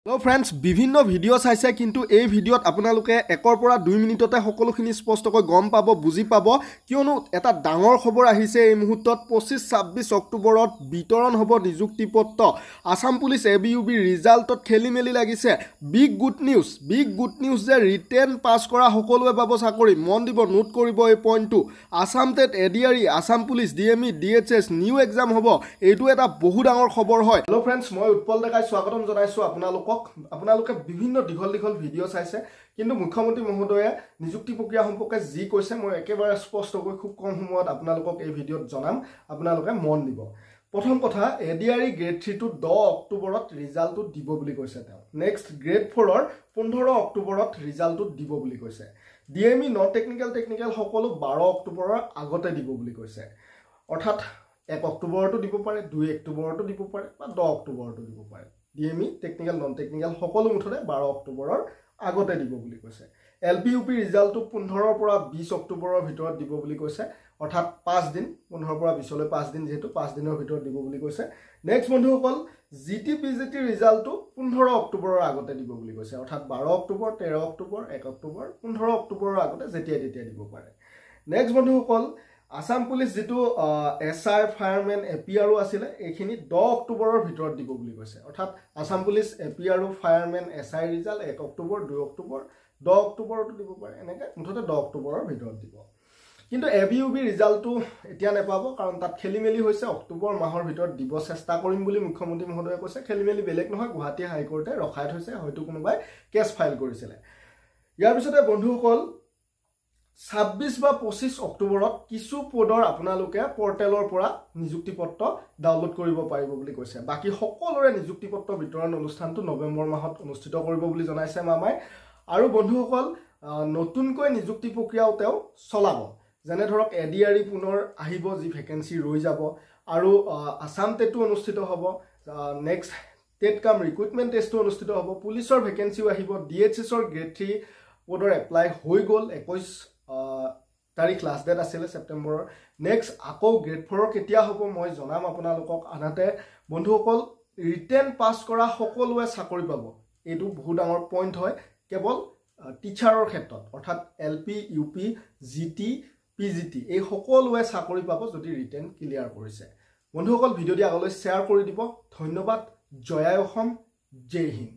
Hello friends, বিভিন্ন video চাইছে কিন্তু এই ভিডিওত আপোনালোকে 1 পৰা 2 মিনিটতে সকলোখিনি স্পষ্টকৈ গম পাব বুজি পাব কিয়নো এটা ডাঙৰ খবৰ আহিছে এই মুহূৰ্তত 25-26 অক্টোবৰত বিতৰণ হ'ব নিযুক্তি পত্ৰ আসাম পুলিচ এবিইউবি ৰিজাল্টত খেলিমেলি লাগিছে বিগ গুড নিউজ যে ৰিটেন পাস কৰা সকলোৱে পাব চাকৰি মন দিব নোট কৰিব এই পইণ্টটো Assam TET ADRE Assam police DME DHS new exam হ'ব এইটো এটা বহু ডাঙৰ খবৰ হয় হেল্ল' ফ্ৰেণ্ডছ মই উৎপল ডেকাই স্বাগতম জনাইছো আপোনালোকে বিভিন্ন দীঘল ভিডিও চাইছে কিন্তু মুখ্যমন্ত্ৰী মহোদয়ে নিযুক্তি প্ৰক্ৰিয়া সম্পৰ্কে যি কৈছে মই একেবাৰে স্পষ্টকৈ খুব কম সময়ত আপোনালোকক এই ভিডিওত জনাম আপোনালোকে মন দিব প্ৰথম কথা এডিআৰই গ্ৰেড 3 টো 10 অক্টোবৰত ৰিজাল্টটো দিব বুলি কৈছে তেওঁ নেক্সট গ্ৰেড 4 ৰ 15 অক্টোবৰত ৰিজাল্টটো দিব বুলি কৈছে ডিএমই নন টেকনিক্যাল সকলো 12 অক্টোবৰৰ আগতে দিব বুলি কৈছে অৰ্থাৎ 1 অক্টোবৰটো দিব পাৰে 2 অক্টোবৰটো দিব পাৰে বা 10 অক্টোবৰটো দিব পাৰে ডিএমই টেকনিক্যাল নন টেকনিক্যাল সকলো মুঠতে 12 অক্টোবৰৰ আগতে দিব বুলি কৈছে এলপিইউপি ৰিজাল্টটো 15 পৰা 20 অক্টোবৰৰ ভিতৰত দিব বুলি কৈছে অৰ্থাৎ 5 দিন 15 পৰা 20 লৈ 5 দিন যেহেতু 5 দিনৰ ভিতৰত দিব বুলি কৈছে নেক্সট বন্ধুসকল জিটিপিজিটি ৰিজাল্টটো 15 অক্টোবৰৰ আগতে দিব বুলি কৈছে অৰ্থাৎ 12 অক্টোবৰ 13 অক্টোবৰ 1 অক্টোবৰ 15 অক্টোবৰৰ আগতে যেতিয়া দিব পাৰে নেক্সট বন্ধুসকল আসাম পুলিচ যেটো এসআই ফায়াৰমেন এপিআৰও আছিল এইখিনি 10 অক্টোবৰৰ ভিতৰত দিব বুলি কৈছে অৰ্থাৎ Assam police APRO firemen SI result 1 October 2 October 10 অক্টোবৰটো দিব পাৰে এনেকৈ মুঠতে 10 অক্টোবৰৰ ভিতৰত দিব কিন্তু এবিইউবি ৰিজাল্টটো এতিয়া নেপাব কাৰণ তাত খেলিমেলি হৈছে অক্টোবৰ মাহৰ ভিতৰত দিব চেষ্টা কৰিম বুলি মুখ্যমন্ত্ৰী মহোদয়ে কৈছে খেলিমেলি বেলেগ নহয় গুৱাহাটী হাইকোৰ্টে ৰখাই থৈছে হয়তো কোনোবাই কেছ ফাইল কৰিছিল ইয়াৰ পিছতে বন্ধুসকল 26 বা 25 অক্টোবৰত কিছু পদৰ আপোনালোকে পৰ্টেলৰ পৰা নিযুক্তি পত্ৰ ডাউনলোড কৰিব পাৰিব বুলি কৈছে বাকি সকলোৰে নিযুক্তি পত্ৰ বিতৰণ অনুষ্ঠানটো নৱেম্বৰ মাহত অনুষ্ঠিত কৰিব বুলি জনাইছে মামাই আৰু বন্ধুসকল নতুনকৈ নিযুক্তি প্ৰক্ৰিয়াও তেওঁ চলাব যেনে ধৰক এডিআৰই পুনৰ আহিব যি ভেকেন্সি ৰৈ যাব আৰু আসাম টেটটো অনুষ্ঠিত হ'ব নেক্সট টেট কাম ৰিক্ৰুটমেন্ট টেষ্টটো অনুষ্ঠিত হ'ব পুলিচৰ ভেকেন্সিও আহিব ডিএচএছৰ গ্ৰেড 3 পদৰ এপ্লাই হৈ গ'ল 21 তাৰিখ লাষ্ট ডেট আছিল সেপ্টেম্বৰৰ নেক্সট আকৌ গ্ৰেড 4 কেতিয়া হ'ব মই জনাম আপোনালোকক আনহাতে বন্ধুসকল ৰিটেন পাস কৰা সকলোৱে চাকৰি পাব এইটো বহুত ডাঙৰ পইণ্ট হয় কেৱল টিচাৰৰ ক্ষেত্ৰত অৰ্থাৎ এলপি ইউপি জিটি পিজিটি এই সকলোৱে চাকৰি পাব যদি ৰিটেন ক্লিয়াৰ কৰিছে বন্ধুসকল ভিডিঅ'টি আগলৈ শ্বেয়াৰ কৰি দিব ধন্যবাদ জয় অসম জয় হিন্দ